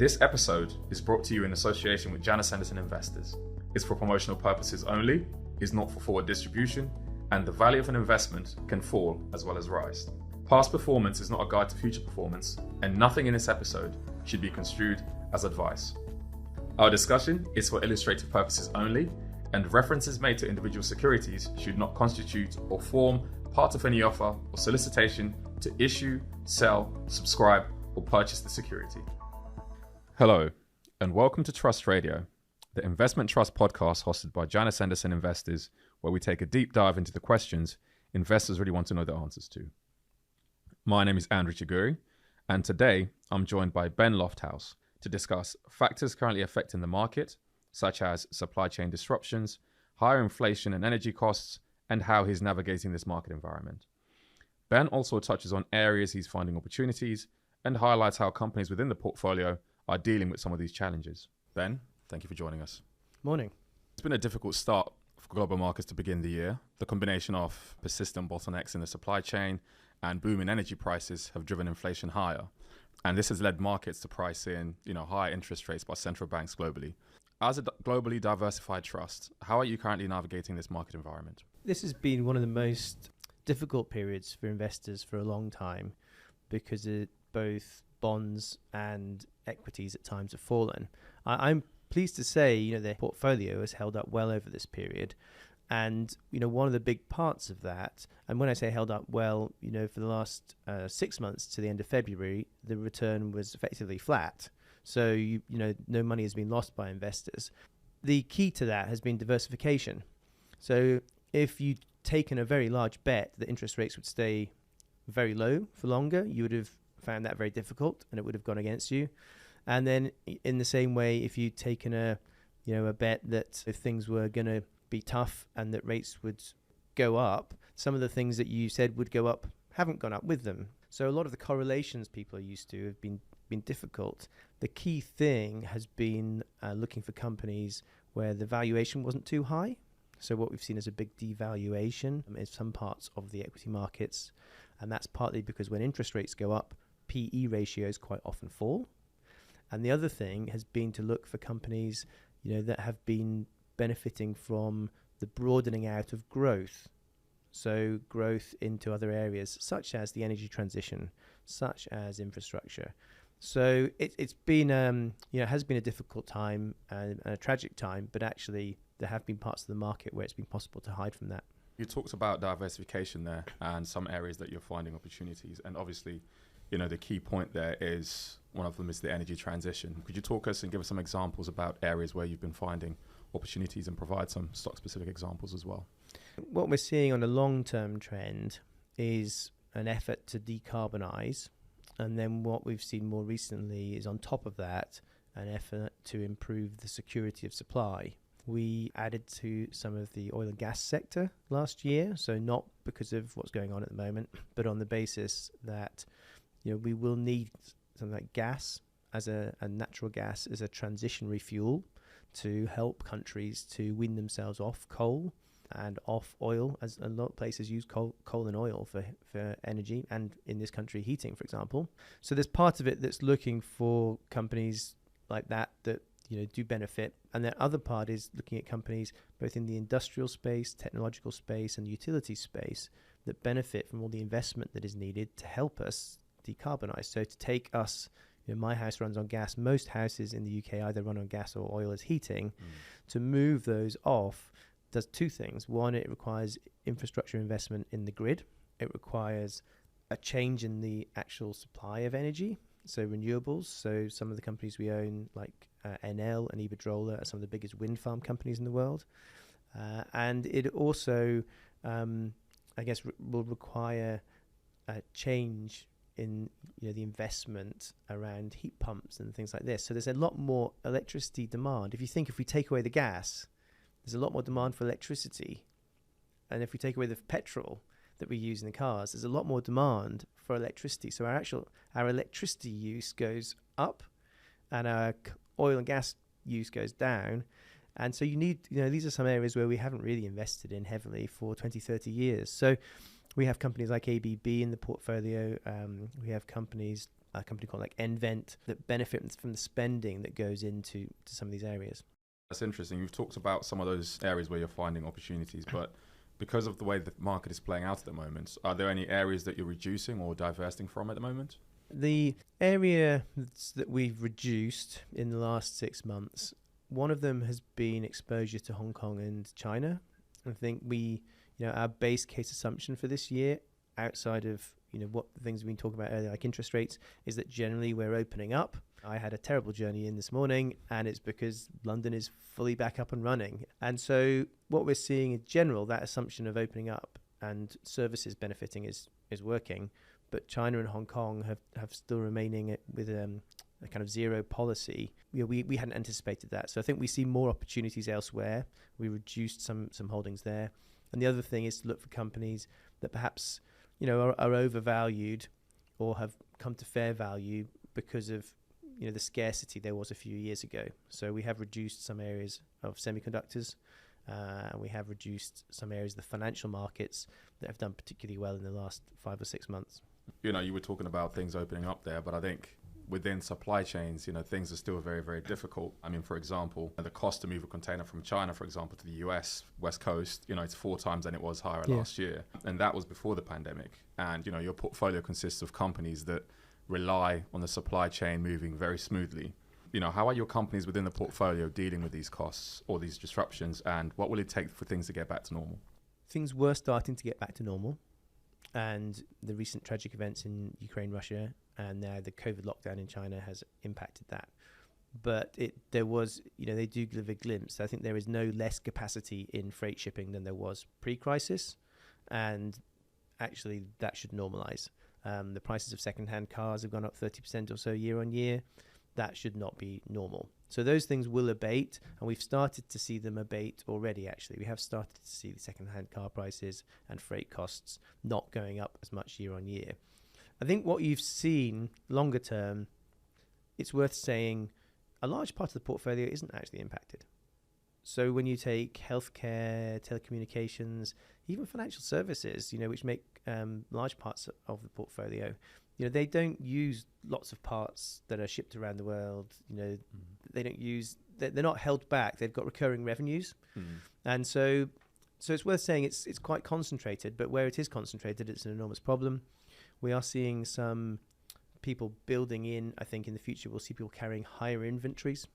This episode is brought to you in association with Janus Henderson Investors. It's for promotional purposes only, is not for forward distribution, and the value of an investment can fall as well as rise. Past performance is not a guide to future performance, and nothing in this episode should be construed as advice. Our discussion is for illustrative purposes only, and references made to individual securities should not constitute or form part of any offer or solicitation to issue, sell, subscribe, or purchase the security. Hello, and welcome to Trust Radio, the investment trust podcast hosted by Janus Henderson Investors, where we take a deep dive into the questions investors really want to know the answers to. My name is Andrew Chiguri, and today I'm joined by Ben Lofthouse to discuss factors currently affecting the market, such as supply chain disruptions, higher inflation and energy costs, and how he's navigating this market environment. Ben also touches on areas he's finding opportunities and highlights how companies within the portfolio are dealing with some of these challenges. Ben, thank you for joining us. Morning. It's been a difficult start for global markets to begin the year. The combination of persistent bottlenecks in the supply chain and booming energy prices have driven inflation higher. And this has led markets to price in, higher interest rates by central banks globally. As a globally diversified trust, how are you currently navigating this market environment? This has been one of the most difficult periods for investors for a long time because both bonds and equities at times have fallen. I'm pleased to say, the portfolio has held up well over this period. And, one of the big parts of that, and when I say held up well, for the last 6 months to the end of February, the return was effectively flat. So, no money has been lost by investors. The key to that has been diversification. So if you'd taken a very large bet that interest rates would stay very low for longer, you would have found that very difficult and it would have gone against you. And then in the same way, if you'd taken a bet that if things were going to be tough and that rates would go up, some of the things that you said would go up haven't gone up with them. So a lot of the correlations people are used to have been difficult. The key thing has been looking for companies where the valuation wasn't too high. So what we've seen is a big devaluation in some parts of the equity markets. And that's partly because when interest rates go up, PE ratios quite often fall. And the other thing has been to look for companies, that have been benefiting from the broadening out of growth. So growth into other areas, such as the energy transition, such as infrastructure. So it's been, it has been a difficult time and a tragic time, but actually there have been parts of the market where it's been possible to hide from that. You talked about diversification there and some areas that you're finding opportunities. And obviously, the key point there is one of them is the energy transition. Could you talk us and give us some examples about areas where you've been finding opportunities and provide some stock-specific examples as well? What we're seeing on a long-term trend is an effort to decarbonize. And then what we've seen more recently is on top of that, an effort to improve the security of supply. We added to some of the oil and gas sector last year. So not because of what's going on at the moment, but on the basis that we will need something like gas as a natural gas as a transitionary fuel to help countries to wean themselves off coal and off oil, as a lot of places use coal and oil for energy, and in this country, heating, for example. So there's part of it that's looking for companies like that do benefit. And the other part is looking at companies both in the industrial space, technological space, and utility space that benefit from all the investment that is needed to help us decarbonize. So to take us, my house runs on gas. Most houses in the UK either run on gas or oil as heating. To move those off does two things. One, it requires infrastructure investment in the grid. It requires a change in the actual supply of energy, so renewables. So some of the companies we own, like NL and Iberdrola, are some of the biggest wind farm companies in the world. And it also, will require a change in the investment around heat pumps and things like this. So there's a lot more electricity demand. If we take away the gas, there's a lot more demand for electricity. And if we take away the petrol that we use in the cars, there's a lot more demand for electricity. So our electricity use goes up and our oil and gas use goes down. And so you need, these are some areas where we haven't really invested in heavily for 20, 30 years. So we have companies like ABB in the portfolio. We have companies a company called like nVent that benefit from the spending that goes into some of these areas. That's interesting. You've talked about some of those areas where you're finding opportunities, but because of the way the market is playing out at the moment, are there any areas that you're reducing or divesting from at the moment? The area that we've reduced in the last 6 months, one of them has been exposure to Hong Kong and China. I think our base case assumption for this year, outside of what the things we've been talking about earlier, like interest rates, is that generally we're opening up. I had a terrible journey in this morning, and it's because London is fully back up and running. And so what we're seeing in general, that assumption of opening up and services benefiting is working. But China and Hong Kong have still remaining with a kind of zero policy. We hadn't anticipated that. So I think we see more opportunities elsewhere. We reduced some holdings there. And the other thing is to look for companies that perhaps are overvalued or have come to fair value because of the scarcity there was a few years ago. So we have reduced some areas of semiconductors, and we have reduced some areas of the financial markets that have done particularly well in the last 5 or 6 months. You were talking about things opening up there, but I think within supply chains, things are still very, very difficult. I mean, for example, the cost to move a container from China, for example, to the US West Coast, it's 4 times than it was higher last year. And that was before the pandemic. And, your portfolio consists of companies that rely on the supply chain moving very smoothly. How are your companies within the portfolio dealing with these costs or these disruptions, and what will it take for things to get back to normal? Things were starting to get back to normal, and the recent tragic events in Ukraine, Russia, and now the COVID lockdown in China has impacted that. But there was, they do give a glimpse. I think there is no less capacity in freight shipping than there was pre-crisis, and actually that should normalize. The prices of second-hand cars have gone up 30% or so year on year. That should not be normal. So those things will abate, and we've started to see them abate already, actually. We have started to see the second-hand car prices and freight costs not going up as much year on year. I think what you've seen longer term, it's worth saying a large part of the portfolio isn't actually impacted. So when you take healthcare, telecommunications, even financial services, which make large parts of the portfolio, they don't use lots of parts that are shipped around the world. They don't use, they're not held back. They've got recurring revenues. And so it's worth saying it's quite concentrated, but where it is concentrated, it's an enormous problem. We are seeing some people building in, I think in the future, we'll see people carrying higher inventories.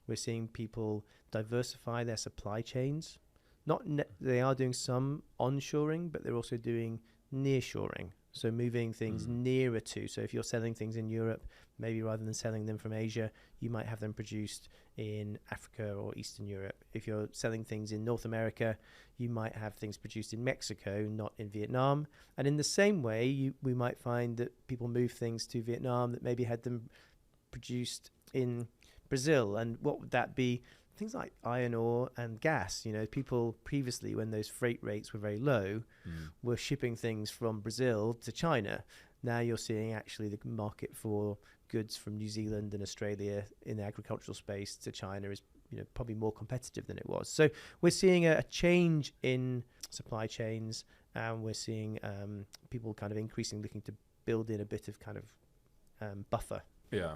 We're seeing people diversify their supply chains. They are doing some onshoring, but they're also doing nearshoring. So moving things nearer to. So if you're selling things in Europe, maybe rather than selling them from Asia, you might have them produced in Africa or Eastern Europe. If you're selling things in North America, you might have things produced in Mexico, not in Vietnam. And in the same way, we might find that people move things to Vietnam that maybe had them produced in Brazil. And what would that be? Things like iron ore and gas. People previously, when those freight rates were very low, were shipping things from Brazil to China. Now you're seeing actually the market for goods from New Zealand and Australia in the agricultural space to China is probably more competitive than it was. So we're seeing a change in supply chains, and we're seeing people kind of increasingly looking to build in a bit of kind of buffer. Yeah,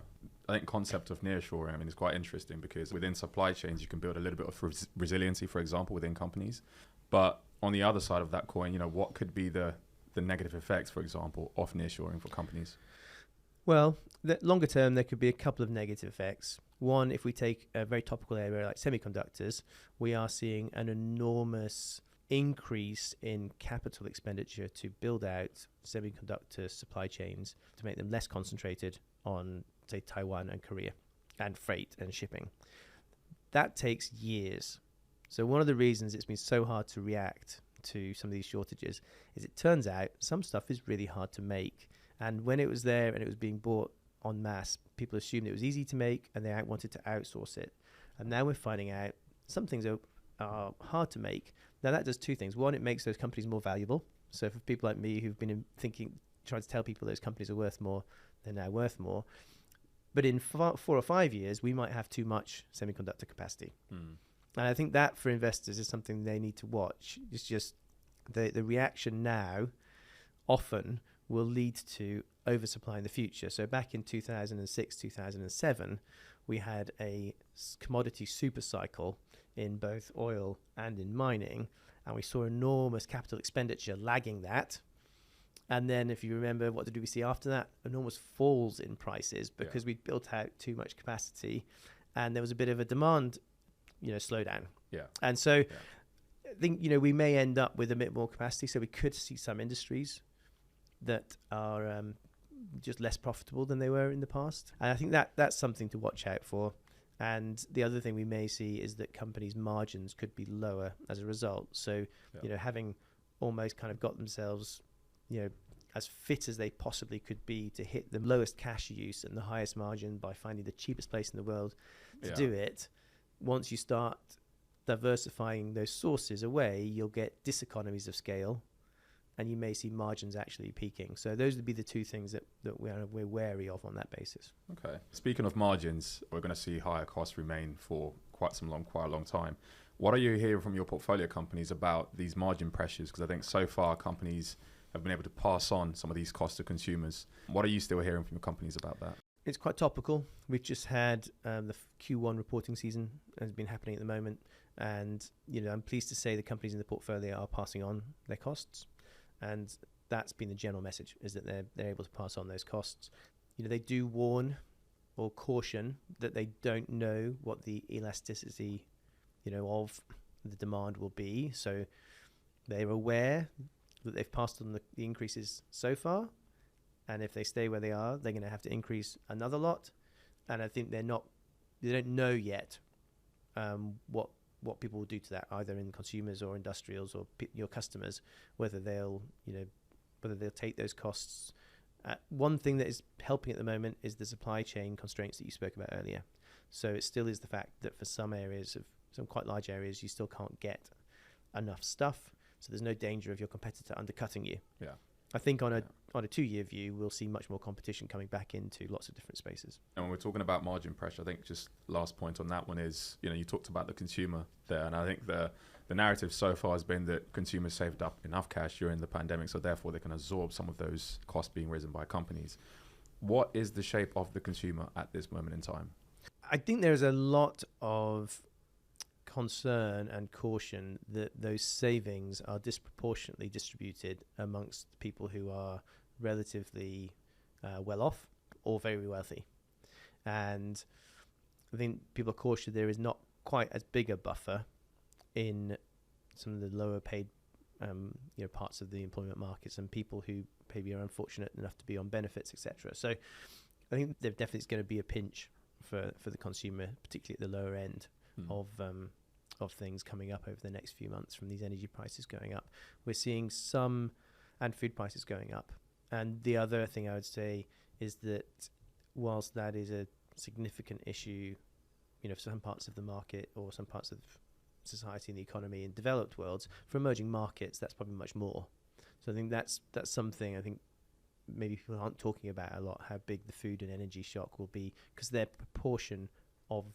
I think concept of nearshoring, is quite interesting because within supply chains, you can build a little bit of resiliency, for example, within companies. But on the other side of that coin, what could be the negative effects, for example, of nearshoring for companies? Well, longer term, there could be a couple of negative effects. One, if we take a very topical area like semiconductors, we are seeing an enormous increase in capital expenditure to build out semiconductor supply chains to make them less concentrated on, say, Taiwan and Korea, and freight and shipping. That takes years. So one of the reasons it's been so hard to react to some of these shortages is it turns out some stuff is really hard to make. And when it was there and it was being bought en masse, people assumed it was easy to make and they wanted to outsource it. And now we're finding out some things are hard to make. Now that does two things. One, it makes those companies more valuable. So for people like me who've been trying to tell people those companies are worth more, they're now worth more. But in 4 or 5 years, we might have too much semiconductor capacity. And I think that for investors is something they need to watch. It's just the reaction now often will lead to oversupply in the future. So back in 2006, 2007, we had a commodity super cycle in both oil and in mining, and we saw enormous capital expenditure lagging that. And then, if you remember, what did we see after that? Enormous falls in prices because we'd built out too much capacity, and there was a bit of a demand, slowdown. Yeah. And so, I think we may end up with a bit more capacity. So we could see some industries that are just less profitable than they were in the past, and I think that's something to watch out for. And the other thing we may see is that companies' margins could be lower as a result. So, having almost kind of got themselves, as fit as they possibly could be to hit the lowest cash use and the highest margin by finding the cheapest place in the world to do it. Once you start diversifying those sources away, you'll get diseconomies of scale, and you may see margins actually peaking. So those would be the two things that we're wary of on that basis. Okay. Speaking of margins, we're going to see higher costs remain for quite a long time. What are you hearing from your portfolio companies about these margin pressures? Because I think so far companies have been able to pass on some of these costs to consumers. What are you still hearing from your companies about that? It's quite topical. We've just had the Q1 reporting season has been happening at the moment. And, I'm pleased to say the companies in the portfolio are passing on their costs. And that's been the general message, is that they're able to pass on those costs. They do warn or caution that they don't know what the elasticity, of the demand will be. So they're aware that they've passed on the increases so far. And if they stay where they are, they're going to have to increase another lot. And I think they don't know yet what people will do to that, either in consumers or industrials or your customers, whether they'll take those costs. One thing that is helping at the moment is the supply chain constraints that you spoke about earlier. So it still is the fact that for some quite large areas, you still can't get enough stuff. So there's no danger of your competitor undercutting you. Yeah. I think on a 2-year view, we'll see much more competition coming back into lots of different spaces. And when we're talking about margin pressure, I think just last point on that one is, you talked about the consumer there. And I think the narrative so far has been that consumers saved up enough cash during the pandemic, so therefore they can absorb some of those costs being risen by companies. What is the shape of the consumer at this moment in time? I think there's a lot of concern and caution that those savings are disproportionately distributed amongst people who are relatively well off or very wealthy. And I think people are cautious there is not quite as big a buffer in some of the lower paid parts of the employment markets and people who maybe are unfortunate enough to be on benefits, etc. So I think there definitely is going to be a pinch for the consumer, particularly at the lower end of things coming up over the next few months from these energy prices going up. We're seeing some, and food prices going up. And the other thing I would say is that whilst that is a significant issue, for some parts of the market or some parts of society and the economy in developed worlds, for emerging markets, that's probably much more. So I think that's something I think maybe people aren't talking about a lot, how big the food and energy shock will be, because their proportion of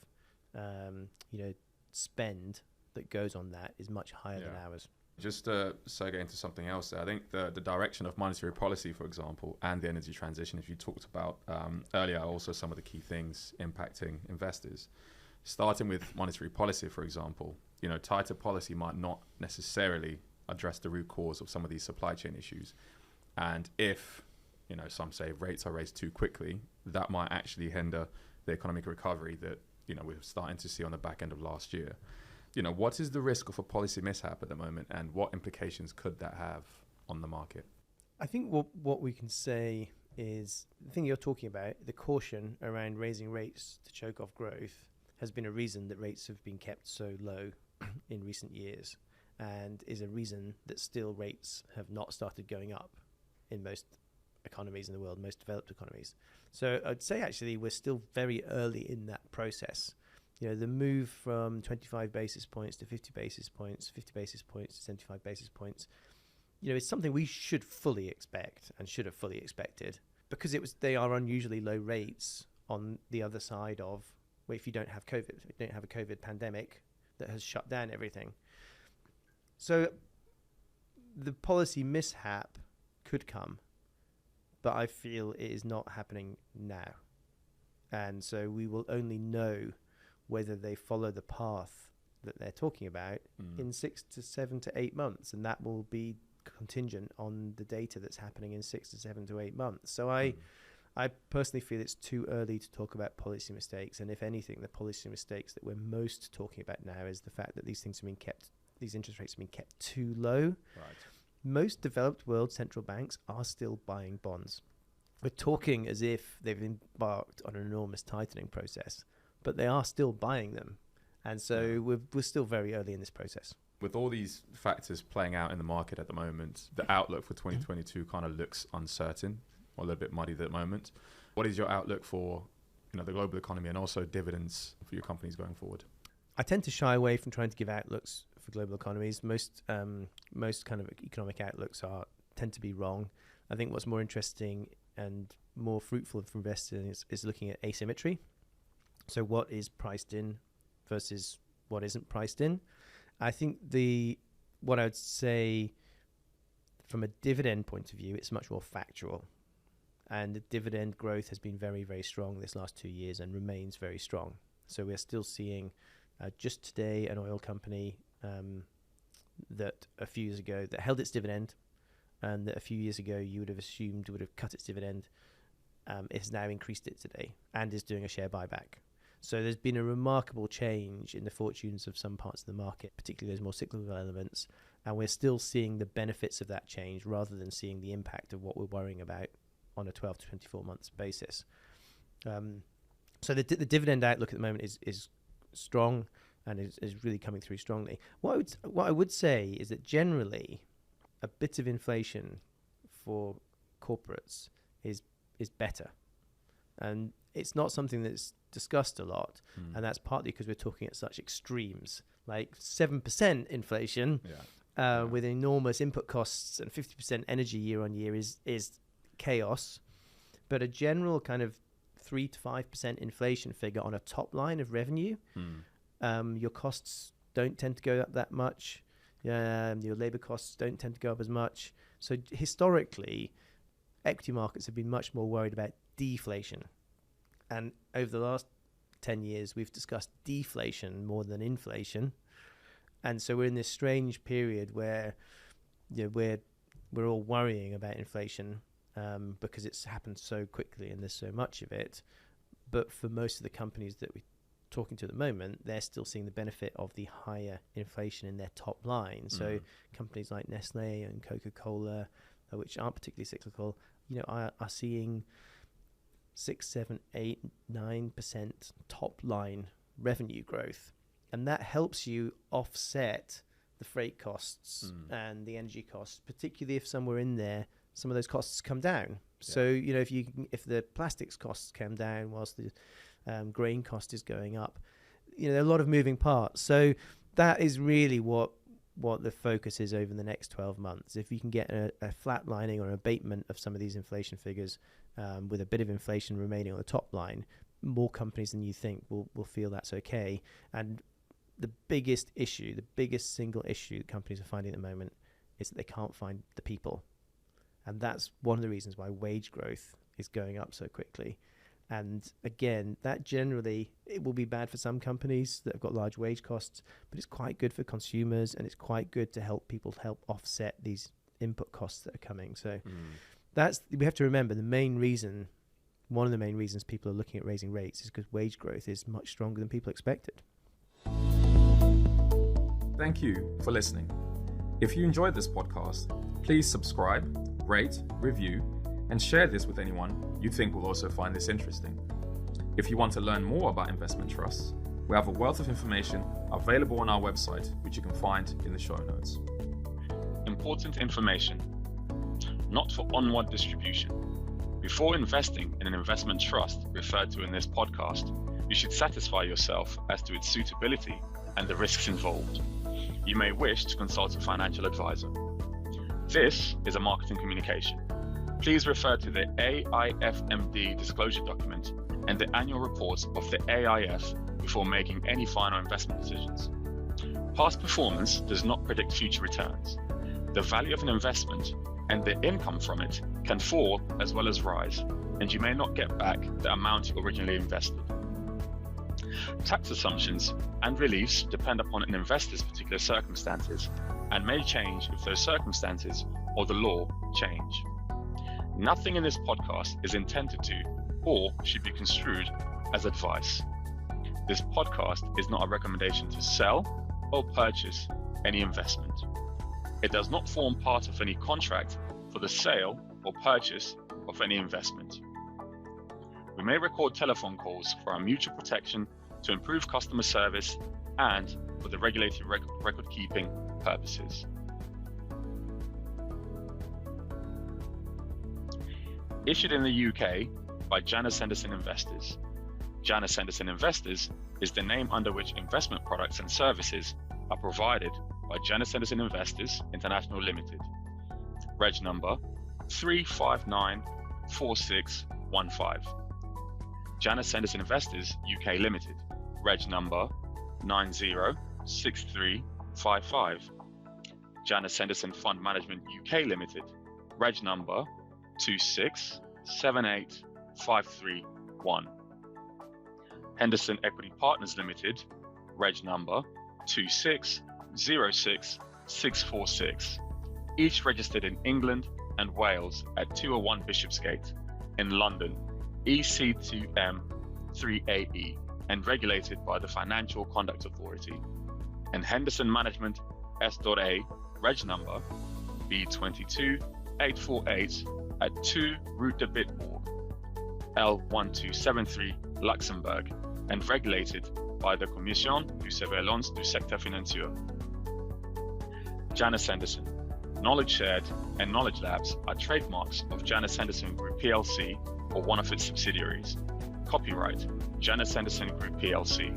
spend that goes on that is much higher than ours. Just to segue into something else, I think the direction of monetary policy, for example, and the energy transition, if you talked about earlier, are also some of the key things impacting investors. Starting with monetary policy, for example, tighter policy might not necessarily address the root cause of some of these supply chain issues. And if, some say rates are raised too quickly, that might actually hinder the economic recovery that we're starting to see on the back end of last year. What is the risk of a policy mishap at the moment, and what implications could that have on the market? I think what we can say is the thing you're talking about, the caution around raising rates to choke off growth, has been a reason that rates have been kept so low in recent years, and is a reason that still rates have not started going up in most economies in the world, most developed economies. So I'd say actually we're still very early in that process. The move from 25 basis points to 50 basis points, 50 basis points to 75 basis points, it's something we should fully expect and should have fully expected, because they are unusually low rates on the other side of, well, if you don't have COVID, if you don't have a COVID pandemic that has shut down everything. So the policy mishap could come, but I feel it is not happening now. And so we will only know whether they follow the path that they're talking about in 6 to 7 to 8 months. And that will be contingent on the data that's happening in 6 to 7 to 8 months. So I personally feel it's too early to talk about policy mistakes. And if anything, the policy mistakes that we're most talking about now is the fact that these interest rates have been kept too low. Right. Most developed world central banks are still buying bonds. We're talking as if they've embarked on an enormous tightening process, but they are still buying them. And so we're still very early in this process. With all these factors playing out in the market at the moment, the outlook for 2022 kind of looks uncertain or a little bit muddy at the moment. What is your outlook for the global economy and also dividends for your companies going forward? I tend to shy away from trying to give outlooks for global economies. Most kind of economic outlooks tend to be wrong. I think what's more interesting and more fruitful for investors is looking at asymmetry. So what is priced in versus what isn't priced in. I think what I would say from a dividend point of view, it's much more factual. And the dividend growth has been very, very strong this last 2 years and remains very strong. So we're still seeing just today an oil company that a few years ago that held its dividend and that a few years ago you would have assumed would have cut its dividend, has now increased it today and is doing a share buyback. So there's been a remarkable change in the fortunes of some parts of the market, particularly those more cyclical elements, and we're still seeing the benefits of that change rather than seeing the impact of what we're worrying about on a 12 to 24 months basis. So the dividend outlook at the moment is strong and is really coming through strongly. What I would say is that generally a bit of inflation for corporates is better. And it's not something that's discussed a lot, and that's partly because we're talking at such extremes, like 7% inflation with enormous input costs and 50% energy year on year is chaos. But a general kind of 3 to 5% inflation figure on a top line of revenue, your costs don't tend to go up that much. Your labor costs don't tend to go up as much. So historically, equity markets have been much more worried about deflation. And over the last 10 years, we've discussed deflation more than inflation. And so we're in this strange period where we're all worrying about inflation because it's happened so quickly and there's so much of it. But for most of the companies that we're talking to at the moment, they're still seeing the benefit of the higher inflation in their top line. So companies like Nestle and Coca-Cola, which aren't particularly cyclical, are seeing 6, 7, 8, 9% top line revenue growth. And that helps you offset the freight costs and the energy costs, particularly if somewhere in there, some of those costs come down. So, if the plastics costs come down whilst the grain cost is going up, there are a lot of moving parts. So that is really what the focus is over the next 12 months. If you can get a flatlining or an abatement of some of these inflation figures with a bit of inflation remaining on the top line, more companies than you think will feel that's okay. And the biggest single issue that companies are finding at the moment is that they can't find the people. And that's one of the reasons why wage growth is going up so quickly. And again, that generally, it will be bad for some companies that have got large wage costs, but it's quite good for consumers and it's quite good to help people offset these input costs that are coming. So we have to remember one of the main reasons people are looking at raising rates is because wage growth is much stronger than people expected. Thank you for listening. If you enjoyed this podcast, please subscribe, rate, review, and share this with anyone you think will also find this interesting. If you want to learn more about investment trusts, we have a wealth of information available on our website, which you can find in the show notes. Important information, not for onward distribution. Before investing in an investment trust referred to in this podcast, you should satisfy yourself as to its suitability and the risks involved. You may wish to consult a financial advisor. This is a marketing communication. Please refer to the AIFMD disclosure document and the annual reports of the AIF before making any final investment decisions. Past performance does not predict future returns. The value of an investment and the income from it can fall as well as rise, and you may not get back the amount you originally invested. Tax assumptions and reliefs depend upon an investor's particular circumstances and may change if those circumstances or the law change. Nothing in this podcast is intended to or should be construed as advice. This podcast is not a recommendation to sell or purchase any investment. It does not form part of any contract for the sale or purchase of any investment. We may record telephone calls for our mutual protection, to improve customer service, and for the regulatory record-keeping purposes. Issued in the UK by Janus Henderson Investors. Janus Henderson Investors is the name under which investment products and services are provided by Janus Henderson Investors International Limited. Reg number 3594615. Janus Henderson Investors UK Limited. Reg number 906355. Janus Henderson Fund Management UK Limited. Reg number 2678531. Henderson Equity Partners Limited. Reg number 2606646. Each registered in England and Wales at 201 Bishopsgate, in London, EC2M 3AE, and regulated by the Financial Conduct Authority, and Henderson Management S.A. Reg number B22848 at 2 Rue de Bitbourg, L1273, Luxembourg, and regulated by the Commission de Surveillance du Secteur Financier. Janus Henderson. Knowledge Shared and Knowledge Labs are trademarks of Janus Henderson Group plc or one of its subsidiaries. Copyright Janus Henderson Group plc.